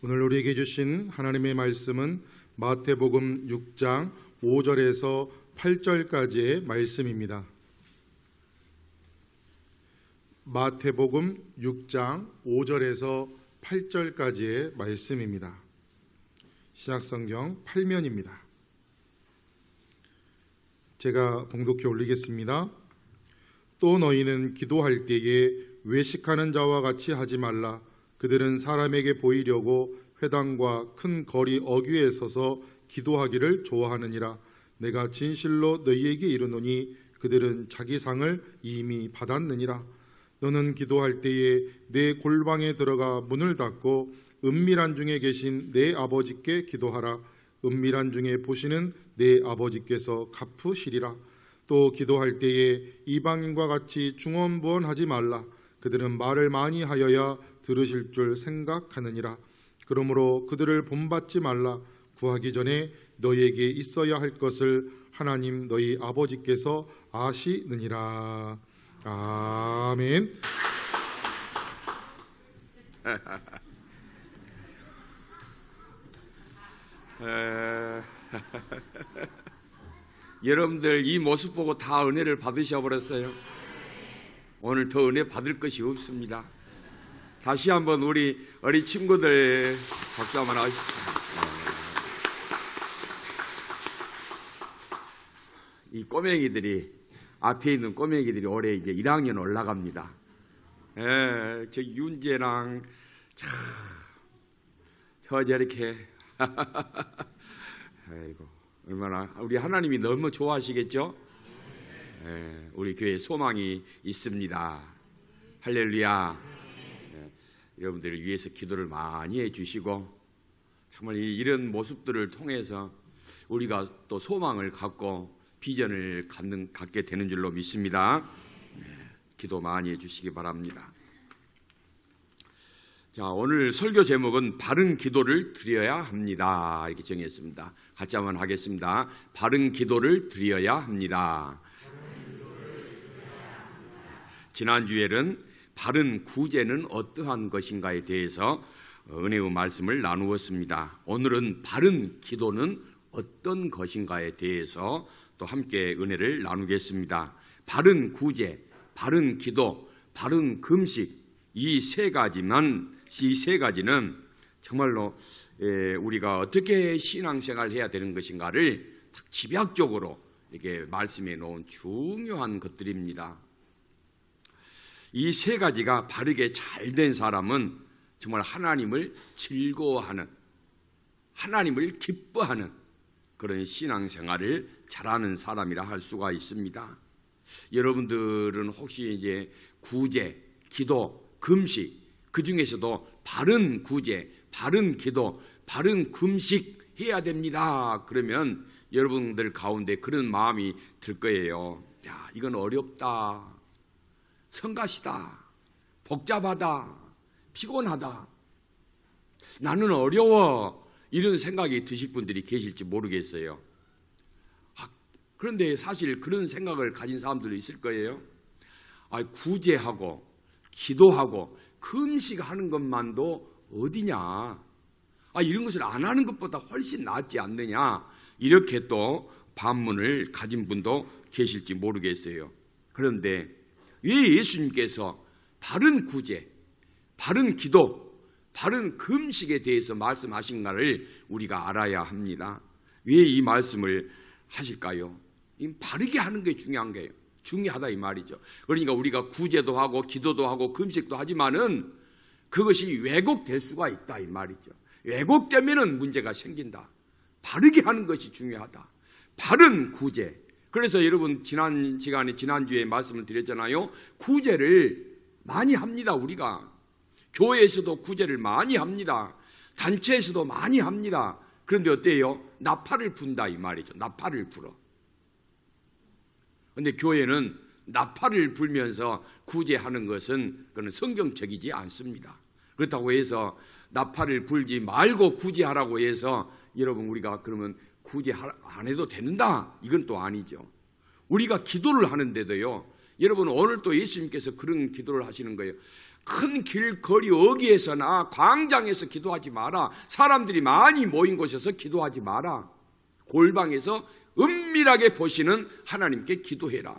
오늘 우리에게 주신 하나님의 말씀은 마태복음 6장 5절에서 8절까지의 말씀입니다. 마태복음 6장 5절에서 8절까지의 말씀입니다. 신약성경 8면입니다. 제가 봉독해 올리겠습니다. 또 너희는 기도할 때에 외식하는 자와 같이 하지 말라. 그들은 사람에게 보이려고 회당과 큰 거리 어귀에 서서 기도하기를 좋아하느니라. 내가 진실로 너희에게 이르노니 그들은 자기 상을 이미 받았느니라. 너는 기도할 때에 내 골방에 들어가 문을 닫고 은밀한 중에 계신 내 아버지께 기도하라. 은밀한 중에 보시는 내 아버지께서 갚으시리라. 또 기도할 때에 이방인과 같이 중언부언하지 말라. 그들은 말을 많이 하여야 들으실 줄 생각하느니라. 그러므로 그들을 본받지 말라. 구하기 전에 너희에게 있어야 할 것을 하나님 너희 아버지께서 아시느니라. 아멘. 여러분들 이 모습 보고 다 은혜를 받으셔 버렸어요. 오늘 더 은혜 받을 것이 없습니다. 다시 한번 우리 어린 친구들 박수 한번 하십시오. 이 꼬맹이들이 앞에 있는 꼬맹이들이 올해 이제 1학년 올라갑니다. 저 윤재랑 저 저렇게 아이고 얼마나 우리 하나님이 너무 좋아하시겠죠? 우리 교회에 소망이 있습니다. 할렐루야. 여러분들을 위해서 기도를 많이 해주시고 정말 이런 모습들을 통해서 우리가 또 소망을 갖고 비전을 갖게 되는 줄로 믿습니다. 기도 많이 해주시기 바랍니다. 자, 오늘 설교 제목은 바른 기도를 드려야 합니다. 이렇게 정했습니다. 같이 한번 하겠습니다. 바른 기도를 드려야 합니다. 지난주에는 바른 구제는 어떠한 것인가에 대해서 은혜의 말씀을 나누었습니다. 오늘은 바른 기도는 어떤 것인가에 대해서 또 함께 은혜를 나누겠습니다. 바른 구제, 바른 기도, 바른 금식 이 세 가지는 정말로 우리가 어떻게 신앙생활을 해야 되는 것인가를 딱 집약적으로 이렇게 말씀해 놓은 중요한 것들입니다. 이 세 가지가 바르게 잘 된 사람은 정말 하나님을 즐거워하는, 하나님을 기뻐하는 그런 신앙생활을 잘하는 사람이라 할 수가 있습니다. 여러분들은 혹시 이제 구제, 기도, 금식 그 중에서도 바른 구제, 바른 기도, 바른 금식 해야 됩니다. 그러면 여러분들 가운데 그런 마음이 들 거예요. 야, 이건 어렵다. 성가시다. 복잡하다. 피곤하다. 나는 어려워. 이런 생각이 드실 분들이 계실지 모르겠어요. 그런데 사실 그런 생각을 가진 사람들도 있을 거예요. 구제하고 기도하고 금식하는 것만도 어디냐. 이런 것을 안 하는 것보다 훨씬 낫지 않느냐. 이렇게 또 반문을 가진 분도 계실지 모르겠어요. 그런데 왜 예수님께서 바른 구제, 바른 기도, 바른 금식에 대해서 말씀하신가를 우리가 알아야 합니다. 왜 이 말씀을 하실까요? 바르게 하는 게 중요한 거예요. 중요하다 이 말이죠. 그러니까 우리가 구제도 하고 기도도 하고 금식도 하지만은 그것이 왜곡될 수가 있다 이 말이죠. 왜곡되면은 문제가 생긴다. 바르게 하는 것이 중요하다. 바른 구제. 그래서 여러분 지난주에 말씀을 드렸잖아요. 구제를 많이 합니다. 우리가 교회에서도 구제를 많이 합니다. 단체에서도 많이 합니다. 그런데 어때요? 나팔을 분다 이 말이죠. 나팔을 불어. 그런데 교회는 나팔을 불면서 구제하는 것은 그건 성경적이지 않습니다. 그렇다고 해서 나팔을 불지 말고 구제하라고 해서 여러분 우리가 그러면 구제 안 해도 된다 이건 또 아니죠. 우리가 기도를 하는데도요. 여러분 오늘 또 예수님께서 그런 기도를 하시는 거예요. 큰 길거리 어귀에서나 광장에서 기도하지 마라. 사람들이 많이 모인 곳에서 기도하지 마라. 골방에서 은밀하게 보시는 하나님께 기도해라.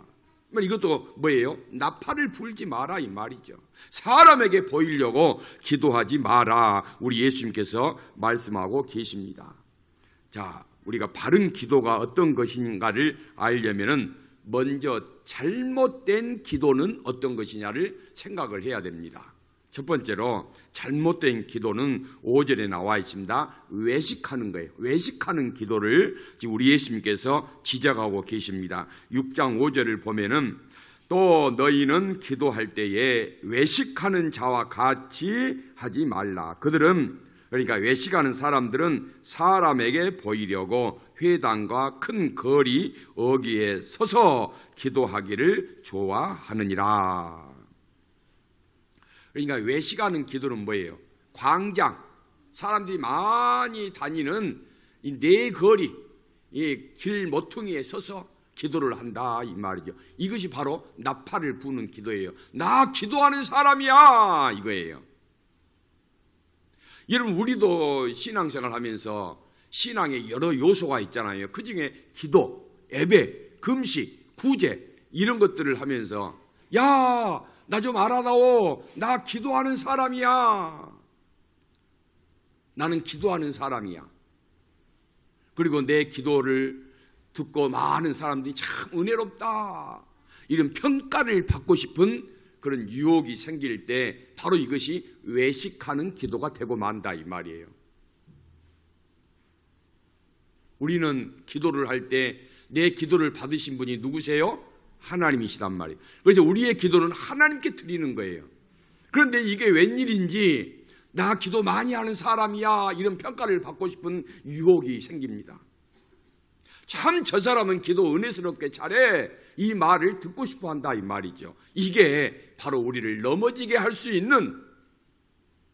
이것도 뭐예요? 나팔을 불지 마라 이 말이죠. 사람에게 보이려고 기도하지 마라. 우리 예수님께서 말씀하고 계십니다. 자, 우리가 바른 기도가 어떤 것인가를 알려면은 먼저 잘못된 기도는 어떤 것이냐를 생각을 해야 됩니다. 첫 번째로 잘못된 기도는 5절에 나와 있습니다. 외식하는 거예요. 외식하는 기도를 지금 우리 예수님께서 지적하고 계십니다. 6장 5절을 보면은 또 너희는 기도할 때에 외식하는 자와 같이 하지 말라. 그들은 그러니까 외식하는 사람들은 사람에게 보이려고 회당과 큰 거리 어귀에 서서 기도하기를 좋아하느니라. 그러니까 외식하는 기도는 뭐예요? 광장, 사람들이 많이 다니는 이 내거리, 이 길 모퉁이에 서서 기도를 한다 이 말이죠. 이것이 바로 나팔을 부는 기도예요. 나 기도하는 사람이야 이거예요. 여러분, 우리도 신앙생활 하면서 신앙에 여러 요소가 있잖아요. 그 중에 기도, 예배, 금식, 구제 이런 것들을 하면서 야, 나 좀 알아다오. 나 기도하는 사람이야. 나는 기도하는 사람이야. 그리고 내 기도를 듣고 많은 사람들이 참 은혜롭다. 이런 평가를 받고 싶은 그런 유혹이 생길 때 바로 이것이 외식하는 기도가 되고 만다 이 말이에요. 우리는 기도를 할 때 내 기도를 받으신 분이 누구세요? 하나님이시단 말이에요. 그래서 우리의 기도는 하나님께 드리는 거예요. 그런데 이게 웬일인지 나 기도 많이 하는 사람이야 이런 평가를 받고 싶은 유혹이 생깁니다. 참 저 사람은 기도 은혜스럽게 잘해 이 말을 듣고 싶어 한다 이 말이죠. 이게 바로 우리를 넘어지게 할 수 있는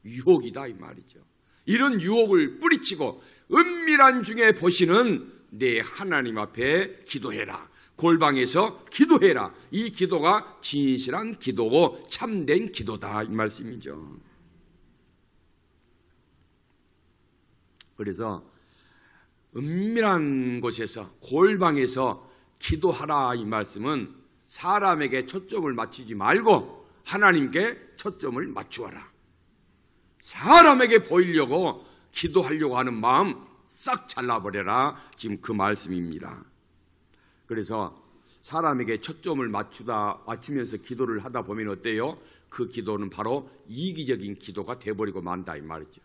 유혹이다 이 말이죠. 이런 유혹을 뿌리치고 은밀한 중에 보시는 내 하나님 앞에 기도해라. 골방에서 기도해라. 이 기도가 진실한 기도고 참된 기도다 이 말씀이죠. 그래서 은밀한 곳에서 골방에서 기도하라 이 말씀은 사람에게 초점을 맞추지 말고 하나님께 초점을 맞추어라. 사람에게 보이려고 기도하려고 하는 마음 싹 잘라버려라. 지금 그 말씀입니다. 그래서 사람에게 초점을 맞추면서 기도를 하다 보면 어때요? 그 기도는 바로 이기적인 기도가 돼버리고 만다 이 말이죠.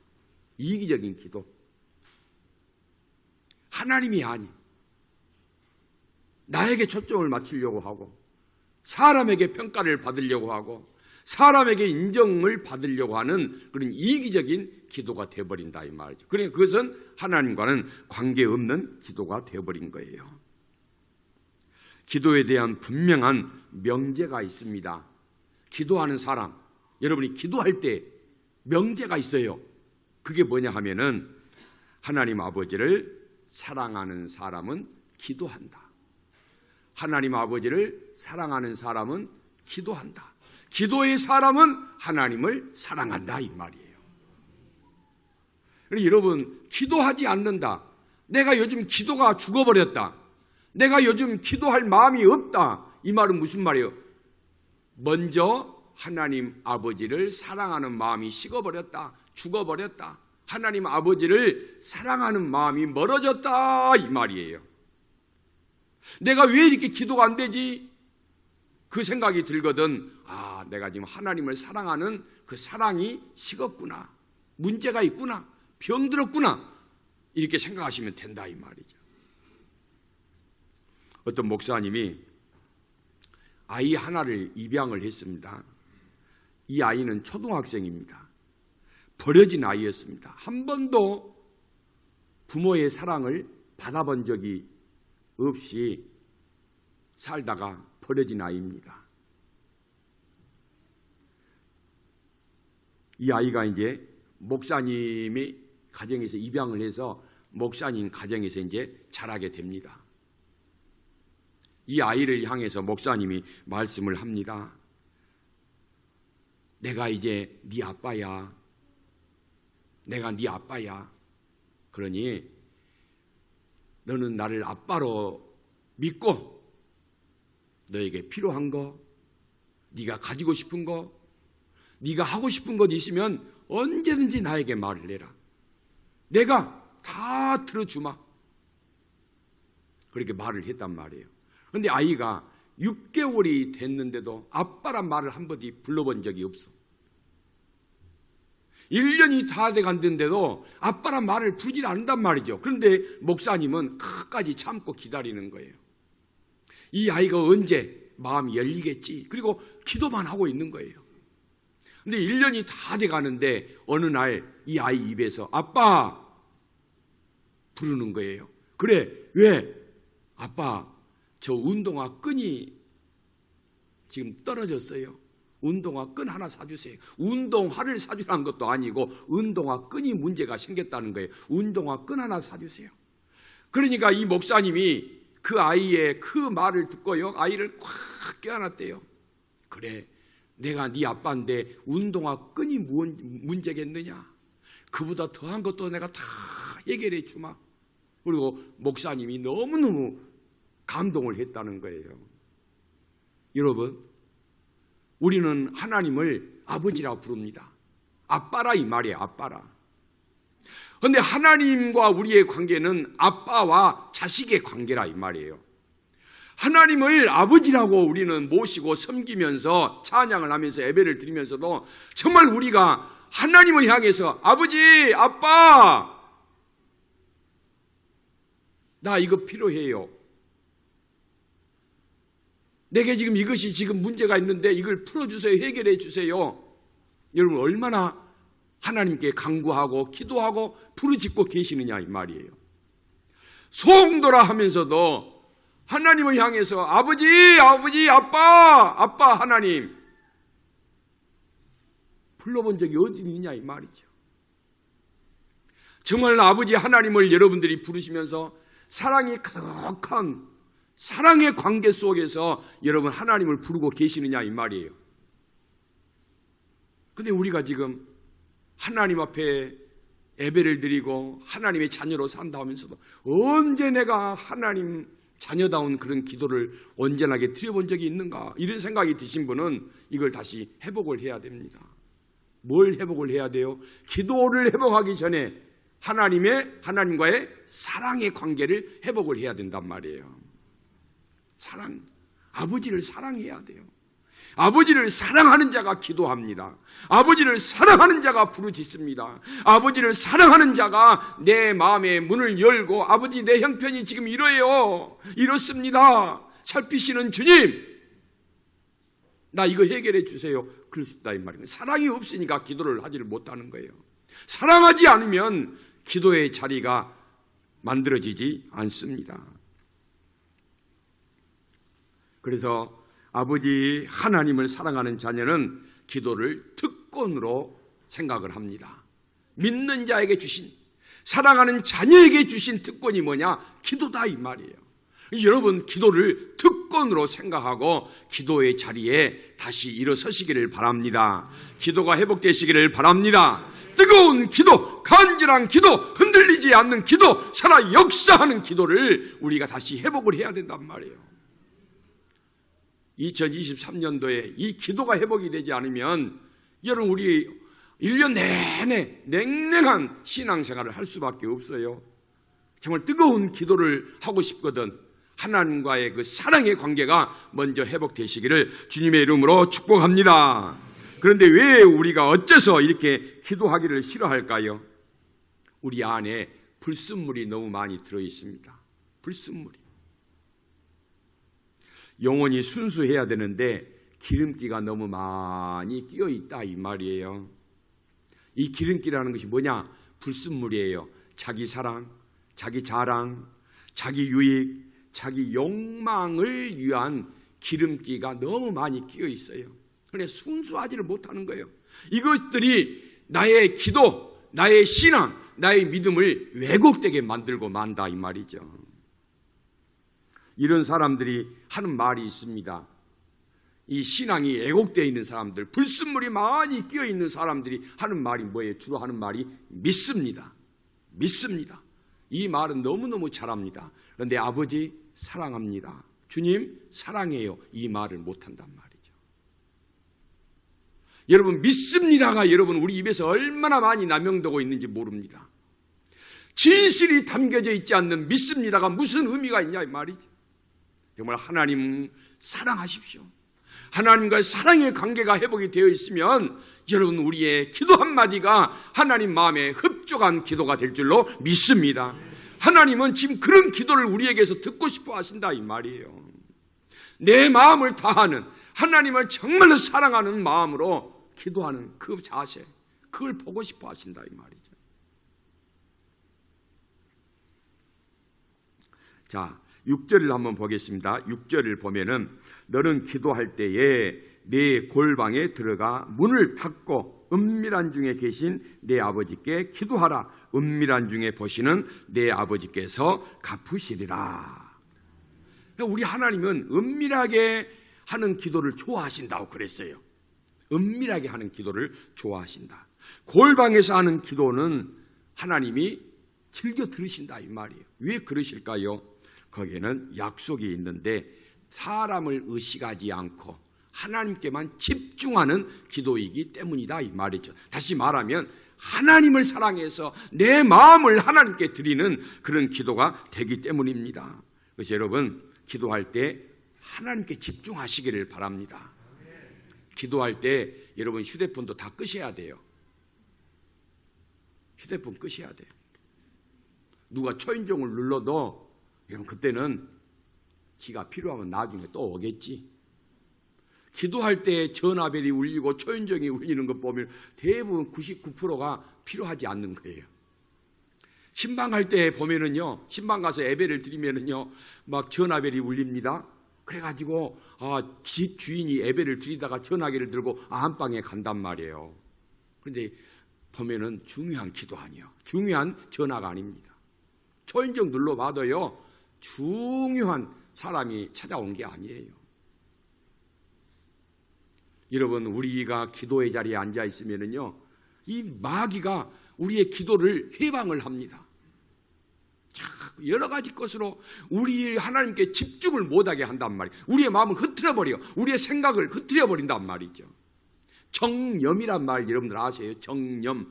이기적인 기도. 하나님이 아닌 나에게 초점을 맞추려고 하고 사람에게 평가를 받으려고 하고 사람에게 인정을 받으려고 하는 그런 이기적인 기도가 되어버린다 이 말이죠. 그러니까 그것은 하나님과는 관계없는 기도가 되어버린 거예요. 기도에 대한 분명한 명제가 있습니다. 기도하는 사람, 여러분이 기도할 때 명제가 있어요. 그게 뭐냐 하면은 하나님 아버지를 사랑하는 사람은 기도한다. 하나님 아버지를 사랑하는 사람은 기도한다. 기도의 사람은 하나님을 사랑한다 이 말이에요. 여러분, 기도하지 않는다. 내가 요즘 기도가 죽어버렸다. 내가 요즘 기도할 마음이 없다. 이 말은 무슨 말이에요? 먼저 하나님 아버지를 사랑하는 마음이 식어버렸다. 죽어버렸다. 하나님 아버지를 사랑하는 마음이 멀어졌다 이 말이에요. 내가 왜 이렇게 기도가 안 되지? 그 생각이 들거든. 아, 내가 지금 하나님을 사랑하는 그 사랑이 식었구나. 문제가 있구나. 병들었구나. 이렇게 생각하시면 된다 이 말이죠. 어떤 목사님이 아이 하나를 입양을 했습니다. 이 아이는 초등학생입니다. 버려진 아이였습니다. 한 번도 부모의 사랑을 받아본 적이 없이 살다가 버려진 아이입니다. 이 아이가 이제 목사님이 가정에서 입양을 해서 목사님 가정에서 이제 자라게 됩니다. 이 아이를 향해서 목사님이 말씀을 합니다. 내가 이제 네 아빠야. 내가 네 아빠야. 그러니 너는 나를 아빠로 믿고 너에게 필요한 거, 네가 가지고 싶은 거, 네가 하고 싶은 것 있으면 언제든지 나에게 말을 해라. 내가 다 들어주마. 그렇게 말을 했단 말이에요. 그런데 아이가 6개월이 됐는데도 아빠란 말을 한 번도 불러본 적이 없어. 1년이 다 돼갔는데도 아빠란 말을 부르질 않는단 말이죠. 그런데 목사님은 끝까지 참고 기다리는 거예요. 이 아이가 언제 마음이 열리겠지. 그리고 기도만 하고 있는 거예요. 근데 1년이 다 돼가는데 어느 날 이 아이 입에서 아빠 부르는 거예요. 그래, 왜? 아빠, 저 운동화 끈이 지금 떨어졌어요. 운동화 끈 하나 사주세요. 운동화를 사주라는 것도 아니고 운동화 끈이 문제가 생겼다는 거예요. 운동화 끈 하나 사주세요. 그러니까 이 목사님이 그 아이의 그 말을 듣고요, 아이를 꽉 껴안았대요. 그래, 내가 네 아빠인데 운동화 끈이 문제겠느냐? 그보다 더한 것도 내가 다 해결해 주마. 그리고 목사님이 너무너무 감동을 했다는 거예요. 여러분, 우리는 하나님을 아버지라고 부릅니다. 아빠라 이 말이에요. 아빠라. 그런데 하나님과 우리의 관계는 아빠와 자식의 관계라 이 말이에요. 하나님을 아버지라고 우리는 모시고 섬기면서 찬양을 하면서 예배를 드리면서도 정말 우리가 하나님을 향해서 아버지, 아빠, 나 이거 필요해요. 내게 지금 이것이 지금 문제가 있는데 이걸 풀어주세요. 해결해 주세요. 여러분 얼마나 하나님께 간구하고 기도하고 부르짖고 계시느냐 이 말이에요. 소홍도라 하면서도 하나님을 향해서 아버지, 아버지, 아빠, 아빠 하나님 불러본 적이 어디 있느냐 이 말이죠. 정말 아버지 하나님을 여러분들이 부르시면서 사랑이 가득한 사랑의 관계 속에서 여러분 하나님을 부르고 계시느냐 이 말이에요. 근데 우리가 지금 하나님 앞에 예배를 드리고 하나님의 자녀로 산다 하면서도 언제 내가 하나님 자녀다운 그런 기도를 온전하게 드려본 적이 있는가, 이런 생각이 드신 분은 이걸 다시 회복을 해야 됩니다. 뭘 회복을 해야 돼요? 기도를 회복하기 전에 하나님과의 사랑의 관계를 회복을 해야 된단 말이에요. 사랑, 아버지를 사랑해야 돼요. 아버지를 사랑하는 자가 기도합니다. 아버지를 사랑하는 자가 부르짖습니다. 아버지를 사랑하는 자가 내 마음의 문을 열고 아버지 내 형편이 지금 이래요. 이렇습니다. 살피시는 주님, 나 이거 해결해 주세요. 그럴 수 있다 이 말이에요. 사랑이 없으니까 기도를 하지를 못하는 거예요. 사랑하지 않으면 기도의 자리가 만들어지지 않습니다. 그래서 아버지 하나님을 사랑하는 자녀는 기도를 특권으로 생각을 합니다. 믿는 자에게 주신, 사랑하는 자녀에게 주신 특권이 뭐냐? 기도다 이 말이에요. 여러분 기도를 특권으로 생각하고 기도의 자리에 다시 일어서시기를 바랍니다. 기도가 회복되시기를 바랍니다. 뜨거운 기도, 간절한 기도, 흔들리지 않는 기도, 살아 역사하는 기도를 우리가 다시 회복을 해야 된단 말이에요. 2023년도에 이 기도가 회복이 되지 않으면 여러분 우리 1년 내내 냉랭한 신앙생활을 할 수밖에 없어요. 정말 뜨거운 기도를 하고 싶거든 하나님과의 그 사랑의 관계가 먼저 회복되시기를 주님의 이름으로 축복합니다. 그런데 왜 우리가 어째서 이렇게 기도하기를 싫어할까요? 우리 안에 불순물이 너무 많이 들어있습니다. 불순물이. 영혼이 순수해야 되는데 기름기가 너무 많이 끼어있다 이 말이에요. 이 기름기라는 것이 뭐냐? 불순물이에요. 자기 사랑, 자기 자랑, 자기 유익, 자기 욕망을 위한 기름기가 너무 많이 끼어 있어요. 그래서 순수하지를 못하는 거예요. 이것들이 나의 기도, 나의 신앙, 나의 믿음을 왜곡되게 만들고 만다 이 말이죠. 이런 사람들이 하는 말이 있습니다. 이 신앙이 왜곡되어 있는 사람들, 불순물이 많이 끼어 있는 사람들이 하는 말이 뭐예요? 주로 하는 말이 믿습니다. 믿습니다. 이 말은 너무너무 잘합니다. 그런데 아버지 사랑합니다, 주님 사랑해요, 이 말을 못한단 말이죠. 여러분, 믿습니다가 여러분 우리 입에서 얼마나 많이 남용되고 있는지 모릅니다. 진실이 담겨져 있지 않는 믿습니다가 무슨 의미가 있냐 이 말이죠. 정말 하나님 사랑하십시오. 하나님과의 사랑의 관계가 회복이 되어 있으면 여러분 우리의 기도 한마디가 하나님 마음에 흡족한 기도가 될 줄로 믿습니다. 하나님은 지금 그런 기도를 우리에게서 듣고 싶어 하신다 이 말이에요. 내 마음을 다하는, 하나님을 정말로 사랑하는 마음으로 기도하는 그 자세, 그걸 보고 싶어 하신다 이 말이죠. 자, 6절을 한번 보겠습니다. 6절을 보면은 너는 기도할 때에 내 골방에 들어가 문을 닫고 은밀한 중에 계신 내 아버지께 기도하라. 은밀한 중에 보시는 내 아버지께서 갚으시리라. 우리 하나님은 은밀하게 하는 기도를 좋아하신다고 그랬어요. 은밀하게 하는 기도를 좋아하신다. 골방에서 하는 기도는 하나님이 즐겨 들으신다 이 말이에요. 왜 그러실까요? 거기에는 약속이 있는데 사람을 의식하지 않고 하나님께만 집중하는 기도이기 때문이다 이 말이죠. 다시 말하면 하나님을 사랑해서 내 마음을 하나님께 드리는 그런 기도가 되기 때문입니다. 그래서 여러분 기도할 때 하나님께 집중하시기를 바랍니다. 기도할 때 여러분 휴대폰도 다 끄셔야 돼요. 휴대폰 끄셔야 돼요. 누가 초인종을 눌러도 여러분 그때는 지가 필요하면 나중에 또 오겠지. 기도할 때 전화벨이 울리고 초인종이 울리는 것 보면 대부분 99%가 필요하지 않는 거예요. 신방 갈 때 보면은요, 신방 가서 예배를 드리면은요, 막 전화벨이 울립니다. 그래가지고 집 주인이 예배를 드리다가 전화기를 들고 안방에 간단 말이에요. 그런데 보면은 중요한 기도 아니에요. 중요한 전화가 아닙니다. 초인종 눌러봐도요, 중요한 사람이 찾아온 게 아니에요. 여러분, 우리가 기도의 자리에 앉아 있으면은요, 이 마귀가 우리의 기도를 해방을 합니다. 여러 가지 것으로 우리 하나님께 집중을 못하게 한단 말이에요. 우리의 마음을 흐트려버려, 우리의 생각을 흐트려버린단 말이죠. 정념이란 말 여러분들 아세요? 정념,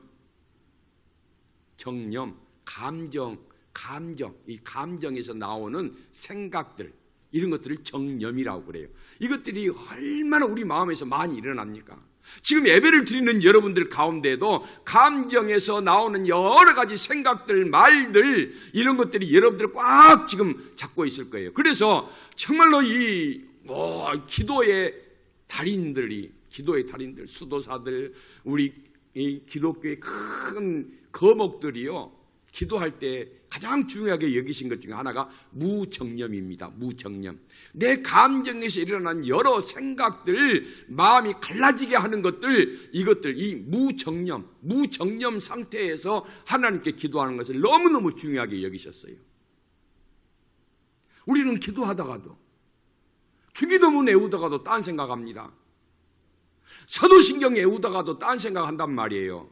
감정, 이 감정에서 나오는 생각들, 이런 것들을 정념이라고 그래요. 이것들이 얼마나 우리 마음에서 많이 일어납니까? 지금 예배를 드리는 여러분들 가운데도 감정에서 나오는 여러 가지 생각들, 말들, 이런 것들이 여러분들 꽉 지금 잡고 있을 거예요. 그래서 정말로 이 기도의 달인들, 수도사들, 우리 이 기독교의 큰 거목들이요, 기도할 때 가장 중요하게 여기신 것 중에 하나가 무정념입니다. 무정념. 내 감정에서 일어난 여러 생각들, 마음이 갈라지게 하는 것들, 이것들, 이 무정념 상태에서 하나님께 기도하는 것을 너무너무 중요하게 여기셨어요. 우리는 기도하다가도, 주기도문 외우다가도 딴 생각합니다. 사도신경 외우다가도 딴 생각한단 말이에요.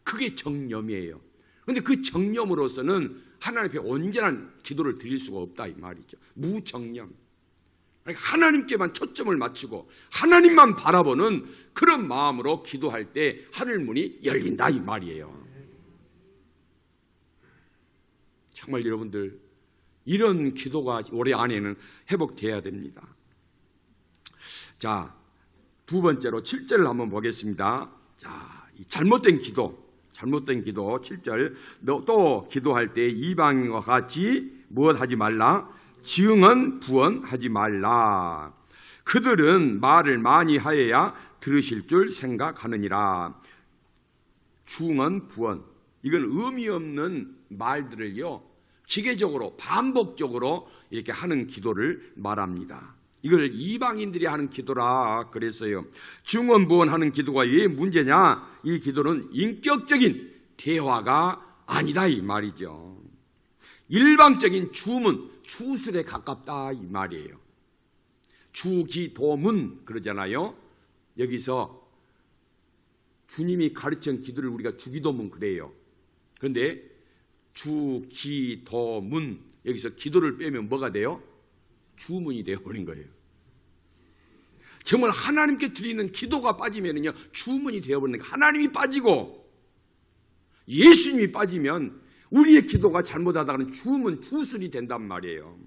그게 정념이에요. 그런데 그 정념으로서는 하나님 앞에 온전한 기도를 드릴 수가 없다 이 말이죠. 무정념. 하나님께만 초점을 맞추고 하나님만 바라보는 그런 마음으로 기도할 때 하늘문이 열린다 이 말이에요. 정말 여러분들 이런 기도가 올해 안에는 회복돼야 됩니다. 자, 두 번째로 7절을 한번 보겠습니다. 자, 이 잘못된 기도 7절. 너 또 기도할 때 이방인과 같이 무엇하지 말라? 증언 부언하지 말라. 그들은 말을 많이 하여야 들으실 줄 생각하느니라. 증언 부언, 이건 의미 없는 말들을요, 기계적으로 반복적으로 이렇게 하는 기도를 말합니다. 이걸 이방인들이 하는 기도라 그랬어요. 증언부언하는 기도가 왜 문제냐? 이 기도는 인격적인 대화가 아니다 이 말이죠. 일방적인 주문, 주술에 가깝다 이 말이에요. 주기도문 그러잖아요. 여기서 주님이 가르친 기도를 우리가 주기도문 그래요. 그런데 주기도문, 여기서 기도를 빼면 뭐가 돼요? 주문이 되어버린 거예요. 정말 하나님께 드리는 기도가 빠지면요, 주문이 되어버리는 거예요. 하나님이 빠지고 예수님이 빠지면 우리의 기도가 잘못하다가는 주문, 주술이 된단 말이에요.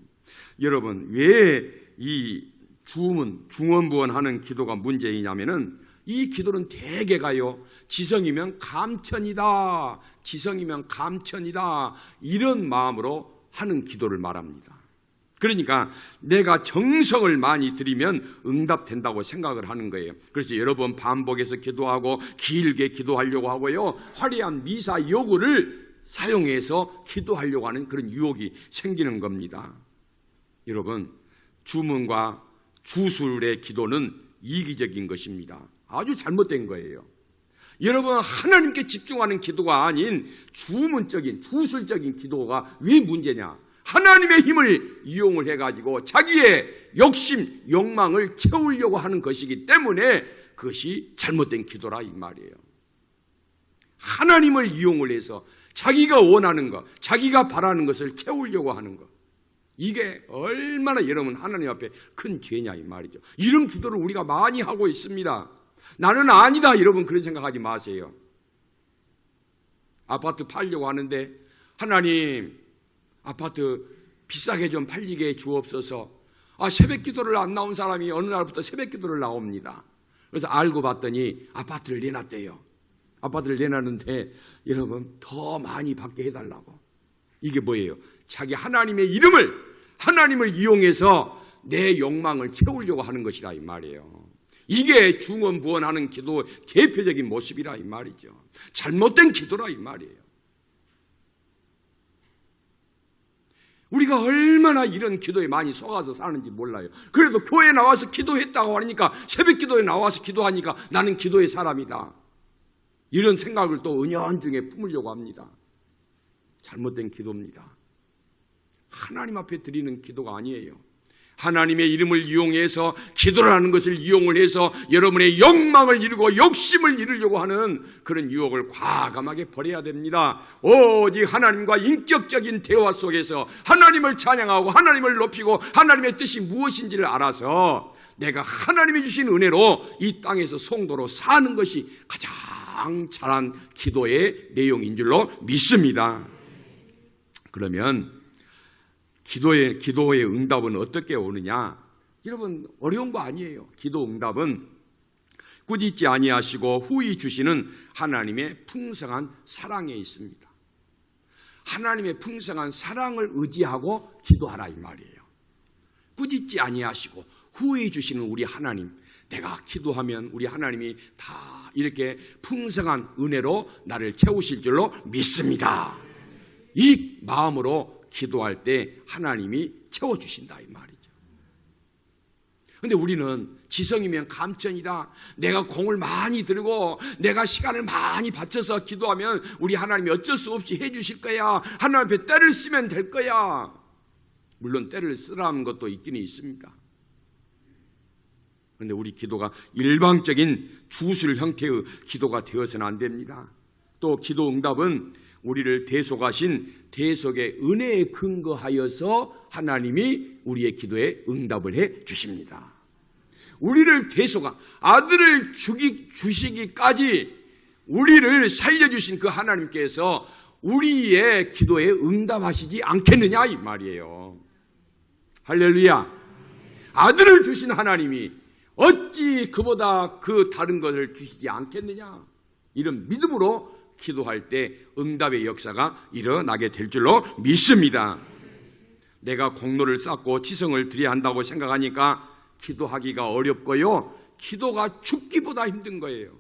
여러분, 왜 이 주문, 중언부언하는 기도가 문제이냐면은 이 기도는 대개가요, 지성이면 감천이다, 지성이면 감천이다, 이런 마음으로 하는 기도를 말합니다. 그러니까 내가 정성을 많이 들이면 응답된다고 생각을 하는 거예요. 그래서 여러 번 반복해서 기도하고 길게 기도하려고 하고요, 화려한 미사 요구를 사용해서 기도하려고 하는 그런 유혹이 생기는 겁니다. 여러분, 주문과 주술의 기도는 이기적인 것입니다. 아주 잘못된 거예요. 여러분, 하나님께 집중하는 기도가 아닌 주문적인, 주술적인 기도가 왜 문제냐? 하나님의 힘을 이용을 해가지고 자기의 욕심, 욕망을 채우려고 하는 것이기 때문에 그것이 잘못된 기도라 이 말이에요. 하나님을 이용을 해서 자기가 원하는 것, 자기가 바라는 것을 채우려고 하는 것, 이게 얼마나 여러분 하나님 앞에 큰 죄냐 이 말이죠. 이런 기도를 우리가 많이 하고 있습니다. 나는 아니다, 여러분 그런 생각하지 마세요. 아파트 팔려고 하는데 하나님, 아파트 비싸게 좀 팔리게 해 주옵소서. 새벽 기도를 안 나온 사람이 어느 날부터 새벽 기도를 나옵니다. 그래서 알고 봤더니 아파트를 내놨대요. 아파트를 내놨는데 여러분 더 많이 받게 해달라고. 이게 뭐예요? 자기 하나님을 이용해서 내 욕망을 채우려고 하는 것이라 이 말이에요. 이게 중언부언하는 기도 대표적인 모습이라 이 말이죠. 잘못된 기도라 이 말이에요. 우리가 얼마나 이런 기도에 많이 속아서 사는지 몰라요. 그래도 교회에 나와서 기도했다고 하니까, 새벽 기도에 나와서 기도하니까 나는 기도의 사람이다, 이런 생각을 또 은연중에 품으려고 합니다. 잘못된 기도입니다. 하나님 앞에 드리는 기도가 아니에요. 하나님의 이름을 이용해서 기도를 하는 것을 이용을 해서 여러분의 욕망을 이루고 욕심을 이루려고 하는 그런 유혹을 과감하게 버려야 됩니다. 오직 하나님과 인격적인 대화 속에서 하나님을 찬양하고 하나님을 높이고 하나님의 뜻이 무엇인지를 알아서 내가 하나님이 주신 은혜로 이 땅에서 성도로 사는 것이 가장 잘한 기도의 내용인 줄로 믿습니다. 그러면 기도의 응답은 어떻게 오느냐? 여러분, 어려운 거 아니에요. 기도 응답은 꾸짖지 아니하시고 후히 주시는 하나님의 풍성한 사랑에 있습니다. 하나님의 풍성한 사랑을 의지하고 기도하라 이 말이에요. 꾸짖지 아니하시고 후히 주시는 우리 하나님, 내가 기도하면 우리 하나님이 다 이렇게 풍성한 은혜로 나를 채우실 줄로 믿습니다. 이 마음으로 기도할 때 하나님이 채워주신다 이 말이죠. 그런데 우리는 지성이면 감천이다, 내가 공을 많이 들고 내가 시간을 많이 바쳐서 기도하면 우리 하나님이 어쩔 수 없이 해주실 거야, 하나님 앞에 때를 쓰면 될 거야. 물론 때를 쓰라는 것도 있기는 있습니다. 그런데 우리 기도가 일방적인 주술 형태의 기도가 되어서는 안 됩니다. 또 기도 응답은 우리를 대속하신 대속의 은혜에 근거하여서 하나님이 우리의 기도에 응답을 해 주십니다. 우리를 대속한, 아들을 주시기까지 우리를 살려주신 그 하나님께서 우리의 기도에 응답하시지 않겠느냐 이 말이에요. 할렐루야. 아들을 주신 하나님이 어찌 그보다 그 다른 것을 주시지 않겠느냐, 이런 믿음으로 기도할 때 응답의 역사가 일어나게 될 줄로 믿습니다. 내가 공로를 쌓고 지성을 드려야 한다고 생각하니까 기도하기가 어렵고요, 기도가 죽기보다 힘든 거예요.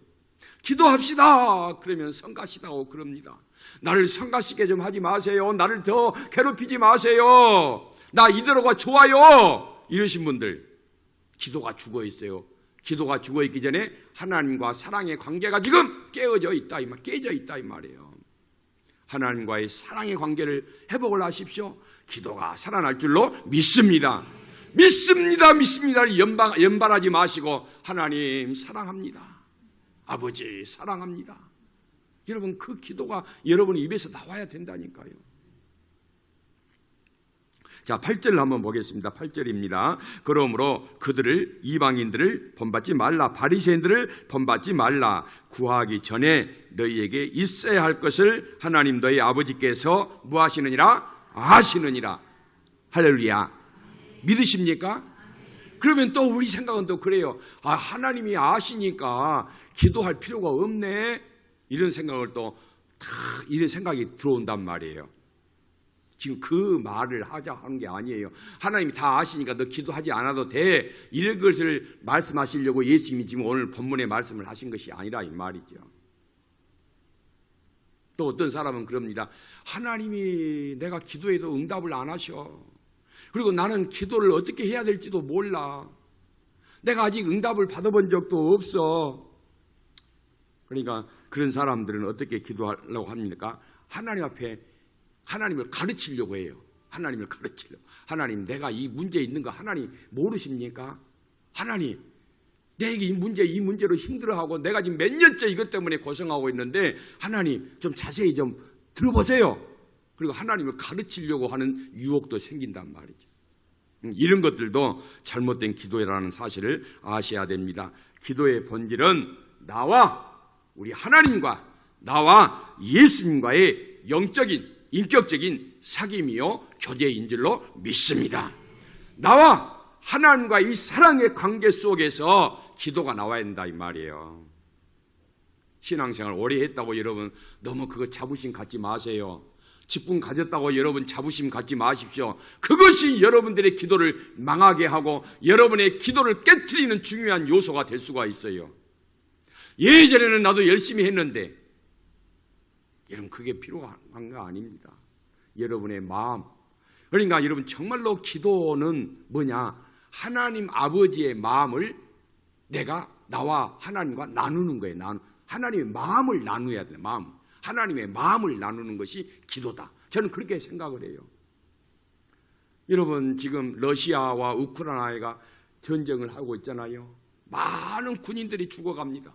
기도합시다 그러면 성가시다고 그럽니다. 나를 성가시게 좀 하지 마세요, 나를 더 괴롭히지 마세요, 나 이대로가 좋아요, 이러신 분들 기도가 죽어 있어요. 기도가 죽어 있기 전에 하나님과 사랑의 관계가 지금 깨져 있다 이 말이에요. 하나님과의 사랑의 관계를 회복을 하십시오. 기도가 살아날 줄로 믿습니다. 믿습니다, 믿습니다를 연발하지 마시고 하나님 사랑합니다. 아버지 사랑합니다. 여러분 그 기도가 여러분 입에서 나와야 된다니까요. 자, 8절을 한번 보겠습니다. 8절입니다. 그러므로 그들을 이방인들을 본받지 말라. 바리새인들을 본받지 말라. 구하기 전에 너희에게 있어야 할 것을 하나님 너희 아버지께서 무하시느니라 아시느니라. 할렐루야. 믿으십니까? 그러면 또 우리 생각은 또 그래요. 아, 하나님이 아시니까 기도할 필요가 없네. 이런 생각을 또 다 이런 생각이 들어온단 말이에요. 지금 그 말을 하자 하는 게 아니에요. 하나님이 다 아시니까 너 기도하지 않아도 돼. 이런 것을 말씀하시려고 예수님이 지금 오늘 본문에 말씀을 하신 것이 아니라 이 말이죠. 또 어떤 사람은 그럽니다. 하나님이 내가 기도해도 응답을 안 하셔. 그리고 나는 기도를 어떻게 해야 될지도 몰라. 내가 아직 응답을 받아본 적도 없어. 그러니까 그런 사람들은 어떻게 기도하려고 합니까? 하나님 앞에 하나님을 가르치려고 해요. 하나님을 가르치려고. 하나님, 내가 이 문제 있는 거 하나님 모르십니까? 하나님, 내가 이 문제로 힘들어하고 내가 지금 몇 년째 이것 때문에 고생하고 있는데 하나님 좀 자세히 좀 들어보세요. 그리고 하나님을 가르치려고 하는 유혹도 생긴단 말이죠. 이런 것들도 잘못된 기도라는 사실을 아셔야 됩니다. 기도의 본질은 나와 우리 하나님과 나와 예수님과의 영적인 인격적인 사귐이요 교제인 줄로 믿습니다. 나와 하나님과 이 사랑의 관계 속에서 기도가 나와야 된다 이 말이에요. 신앙생활 오래 했다고 여러분 너무 그거 자부심 갖지 마세요. 직분 가졌다고 여러분 자부심 갖지 마십시오. 그것이 여러분들의 기도를 망하게 하고 여러분의 기도를 깨트리는 중요한 요소가 될 수가 있어요. 예전에는 나도 열심히 했는데 여러분 그게 필요한 거 아닙니다. 여러분의 마음. 그러니까 여러분 정말로 기도는 뭐냐? 하나님 아버지의 마음을 내가 나와 하나님과 나누는 거예요. 하나님의 마음을 나누어야 돼요. 마음. 하나님의 마음을 나누는 것이 기도다. 저는 그렇게 생각을 해요. 여러분 지금 러시아와 우크라이나가 전쟁을 하고 있잖아요. 많은 군인들이 죽어갑니다.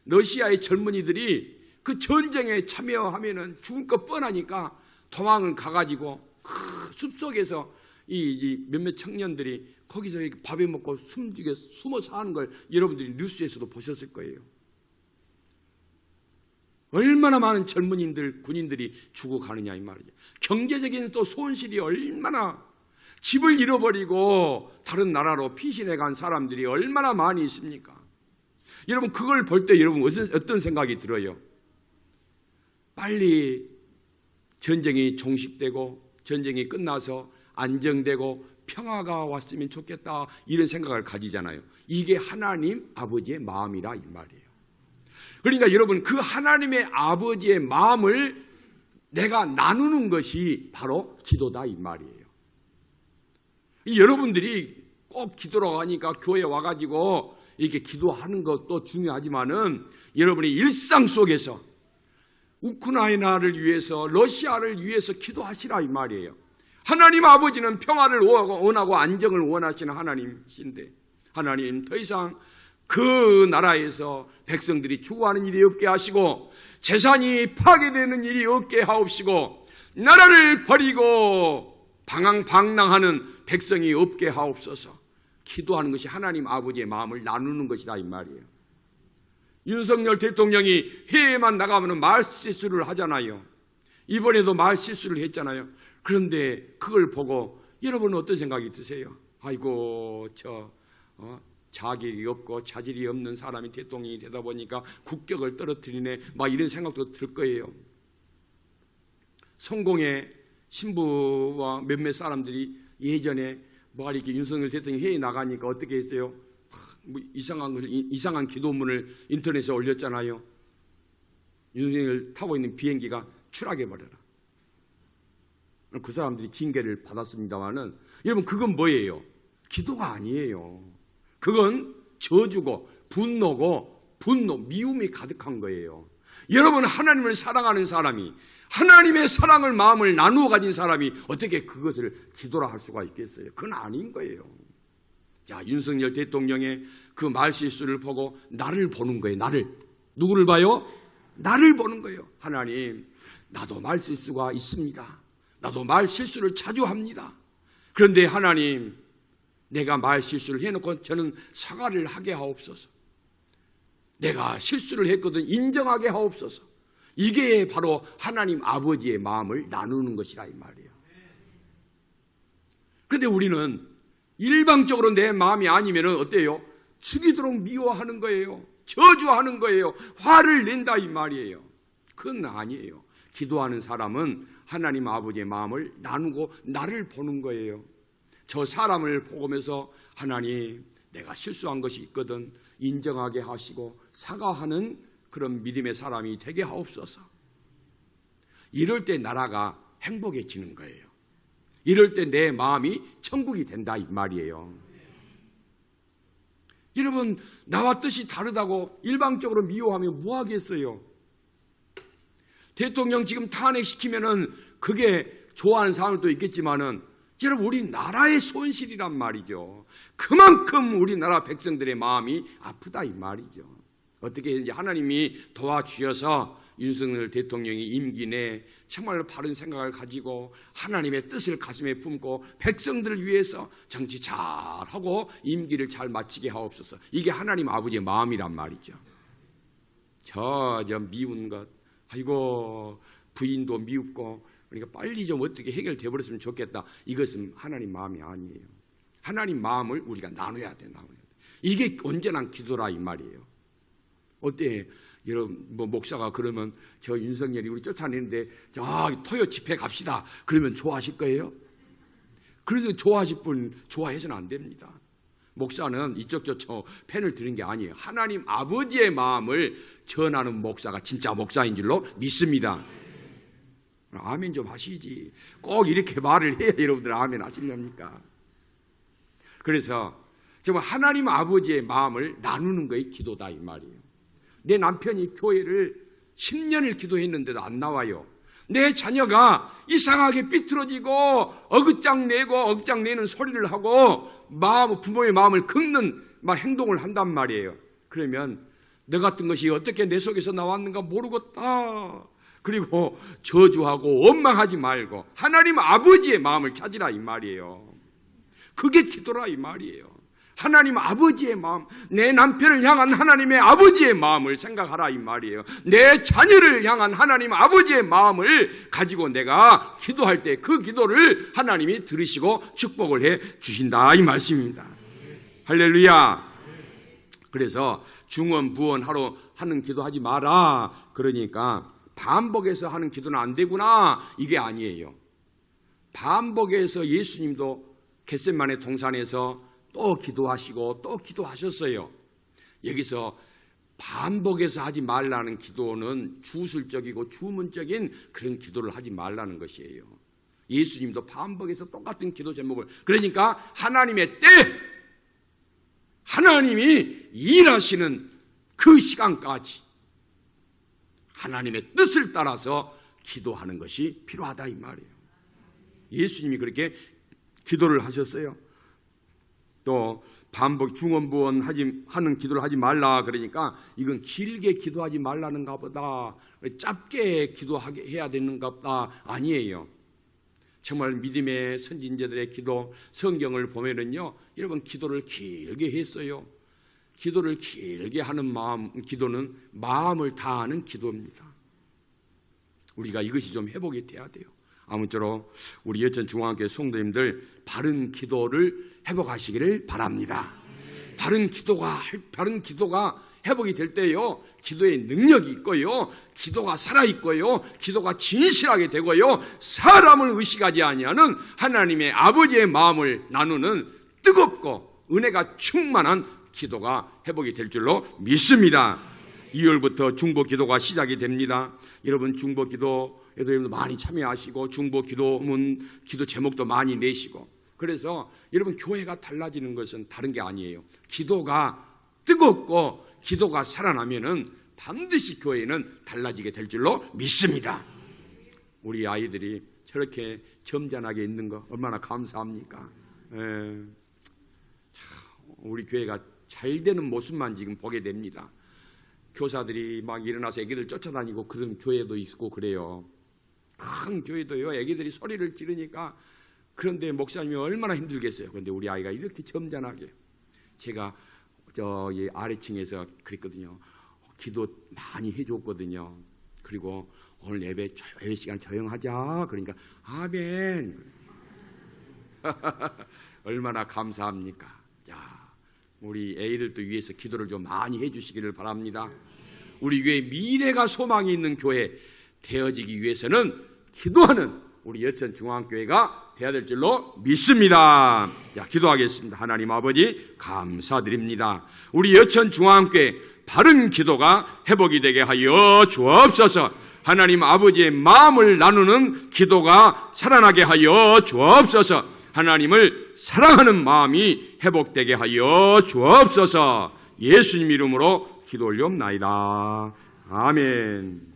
러시아의 젊은이들이 그 전쟁에 참여하면은 죽을 것 뻔하니까 도망을 가가지고 그 숲속에서 이 몇몇 청년들이 거기서 이렇게 밥에 먹고 숨어 사는 걸 여러분들이 뉴스에서도 보셨을 거예요. 얼마나 많은 젊은이들, 군인들이 죽어가느냐 이 말이죠. 경제적인 또 손실이 얼마나 집을 잃어버리고 다른 나라로 피신해 간 사람들이 얼마나 많이 있습니까? 여러분 그걸 볼 때 여러분 어떤 생각이 들어요? 빨리 전쟁이 종식되고 전쟁이 끝나서 안정되고 평화가 왔으면 좋겠다 이런 생각을 가지잖아요. 이게 하나님 아버지의 마음이라 이 말이에요. 그러니까 여러분 그 하나님의 아버지의 마음을 내가 나누는 것이 바로 기도다 이 말이에요. 여러분들이 꼭 기도라고 하니까 교회 와가지고 이렇게 기도하는 것도 중요하지만은 여러분의 일상 속에서 우크라이나를 위해서 러시아를 위해서 기도하시라 이 말이에요. 하나님 아버지는 평화를 원하고 안정을 원하시는 하나님이신데 하나님 더 이상 그 나라에서 백성들이 죽어가는 일이 없게 하시고 재산이 파괴되는 일이 없게 하옵시고 나라를 버리고 방황하는 백성이 없게 하옵소서. 기도하는 것이 하나님 아버지의 마음을 나누는 것이다 이 말이에요. 윤석열 대통령이 해외만 나가면 말실수를 하잖아요. 이번에도 말실수를 했잖아요. 그런데 그걸 보고 여러분은 어떤 생각이 드세요? 아이고 자격이 없고 자질이 없는 사람이 대통령이 되다 보니까 국격을 떨어뜨리네 막 이런 생각도 들 거예요. 성공의 신부와 몇몇 사람들이 예전에 뭐 이렇게 윤석열 대통령이 회의 나가니까 어떻게 했어요? 뭐 이상한 기도문을 인터넷에 올렸잖아요. 윤석열 타고 있는 비행기가 추락해버려라. 그 사람들이 징계를 받았습니다마는 여러분 그건 뭐예요? 기도가 아니에요. 그건 저주고 분노고 미움이 가득한 거예요. 여러분 하나님을 사랑하는 사람이 하나님의 사랑을 마음을 나누어 가진 사람이 어떻게 그것을 기도라 할 수가 있겠어요? 그건 아닌 거예요. 자, 윤석열 대통령의 그 말실수를 보고 나를 보는 거예요. 나를. 누구를 봐요? 나를 보는 거예요. 하나님, 나도 말실수가 있습니다. 나도 말실수를 자주 합니다. 그런데 하나님, 내가 말실수를 해놓고 저는 사과를 하게 하옵소서. 내가 실수를 했거든 인정하게 하옵소서. 이게 바로 하나님 아버지의 마음을 나누는 것이라 이 말이에요. 그런데 우리는 일방적으로 내 마음이 아니면 어때요? 죽이도록 미워하는 거예요. 저주하는 거예요. 화를 낸다 이 말이에요. 그건 아니에요. 기도하는 사람은 하나님 아버지의 마음을 나누고 나를 보는 거예요. 저 사람을 보면서 하나님, 내가 실수한 것이 있거든 인정하게 하시고 사과하는 그런 믿음의 사람이 되게 하옵소서. 이럴 때 나라가 행복해지는 거예요. 이럴 때 내 마음이 천국이 된다 이 말이에요. 여러분, 나와 뜻이 다르다고 일방적으로 미워하면 뭐 하겠어요? 대통령 지금 탄핵시키면은 그게 좋아하는 사람도 있겠지만은 여러분, 우리 나라의 손실이란 말이죠. 그만큼 우리나라 백성들의 마음이 아프다 이 말이죠. 어떻게 이제 하나님이 도와주셔서 윤석열 대통령이 임기 내 정말 바른 생각을 가지고 하나님의 뜻을 가슴에 품고 백성들을 위해서 정치 잘하고 임기를 잘 마치게 하옵소서. 이게 하나님 아버지의 마음이란 말이죠. 저 미운 것, 아이고 부인도 미웠고 그러니까 빨리 좀 어떻게 해결돼 버렸으면 좋겠다. 이것은 하나님 마음이 아니에요. 하나님 마음을 우리가 나눠야 돼. 이게 언제나 기도라 이 말이에요. 어때? 여러분, 목사가 그러면 저 윤석열이 우리 쫓아내는데 저기 토요 집회 갑시다. 그러면 좋아하실 거예요? 그래서 좋아하실 분 좋아해서는 안 됩니다. 목사는 이쪽 저쪽 펜을 드는 게 아니에요. 하나님 아버지의 마음을 전하는 목사가 진짜 목사인 줄로 믿습니다. 아멘 좀 하시지. 꼭 이렇게 말을 해야 여러분들 아멘 하시렵니까? 그래서 정말 하나님 아버지의 마음을 나누는 것이 기도다 이 말이에요. 내 남편이 교회를 10년을 기도했는데도 안 나와요. 내 자녀가 이상하게 삐뚤어지고 어긋장 내는 소리를 하고 부모의 마음을 긁는 행동을 한단 말이에요. 그러면 너 같은 것이 어떻게 내 속에서 나왔는가 모르겠다. 그리고 저주하고 원망하지 말고 하나님 아버지의 마음을 찾으라 이 말이에요. 그게 기도라 이 말이에요. 하나님 아버지의 마음, 내 남편을 향한 하나님의 아버지의 마음을 생각하라 이 말이에요. 내 자녀를 향한 하나님 아버지의 마음을 가지고 내가 기도할 때 그 기도를 하나님이 들으시고 축복을 해 주신다 이 말씀입니다. 할렐루야. 그래서 중언부언하러 하는 기도하지 마라. 그러니까 반복해서 하는 기도는 안 되구나 이게 아니에요. 반복해서 예수님도 겟세마네 동산에서 또 기도하시고 또 기도하셨어요. 여기서 반복해서 하지 말라는 기도는 주술적이고 주문적인 그런 기도를 하지 말라는 것이에요. 예수님도 반복해서 똑같은 기도 제목을, 그러니까 하나님의 때, 하나님이 일하시는 그 시간까지 하나님의 뜻을 따라서 기도하는 것이 필요하다 이 말이에요. 예수님이 그렇게 기도를 하셨어요. 또 반복 중언부언 하는 기도를 하지 말라 그러니까 이건 길게 기도하지 말라는가 보다, 짧게 기도하게 해야 되는가 보다 아니에요. 정말 믿음의 선진자들의 기도 성경을 보면은요, 여러분 기도를 길게 했어요. 기도를 길게 하는 기도는 마음을 다하는 기도입니다. 우리가 이것이 좀 회복이 돼야 돼요. 아무쪼록 우리 여천 중앙교회 성도님들 바른 기도를 회복하시기를 바랍니다. 바른 기도가 회복이 될 때요, 기도의 능력이 있고요, 기도가 살아있고요, 기도가 진실하게 되고요, 사람을 의식하지 아니하는 하나님의 아버지의 마음을 나누는 뜨겁고 은혜가 충만한 기도가 회복이 될 줄로 믿습니다. 2월부터 중보 기도가 시작이 됩니다. 여러분 중보 기도에도 여러분 많이 참여하시고 중보 기도문 기도 제목도 많이 내시고, 그래서 여러분 교회가 달라지는 것은 다른 게 아니에요. 기도가 뜨겁고 기도가 살아나면은 반드시 교회는 달라지게 될 줄로 믿습니다. 우리 아이들이 저렇게 점잖하게 있는 거 얼마나 감사합니까? 우리 교회가 잘 되는 모습만 지금 보게 됩니다. 교사들이 막 일어나서 애기들 쫓아다니고 그런 교회도 있고 그래요. 큰 교회도요. 애기들이 소리를 지르니까 그런데 목사님이 얼마나 힘들겠어요. 그런데 우리 아이가 이렇게 점잖하게, 제가 저기 아래층에서 그랬거든요. 기도 많이 해줬거든요. 그리고 오늘 예배 시간 조용하자. 그러니까 아멘. 얼마나 감사합니까? 야, 우리 애들도 위해서 기도를 좀 많이 해주시기를 바랍니다. 우리 교회 미래가 소망이 있는 교회 되어지기 위해서는 기도하는 우리 여천 중앙교회가 되어야 될 줄로 믿습니다. 자, 기도하겠습니다. 하나님 아버지 감사드립니다. 우리 여천 중앙교회 바른 기도가 회복이 되게 하여 주옵소서. 하나님 아버지의 마음을 나누는 기도가 살아나게 하여 주옵소서. 하나님을 사랑하는 마음이 회복되게 하여 주옵소서. 예수님 이름으로 기도 올리옵나이다. 아멘.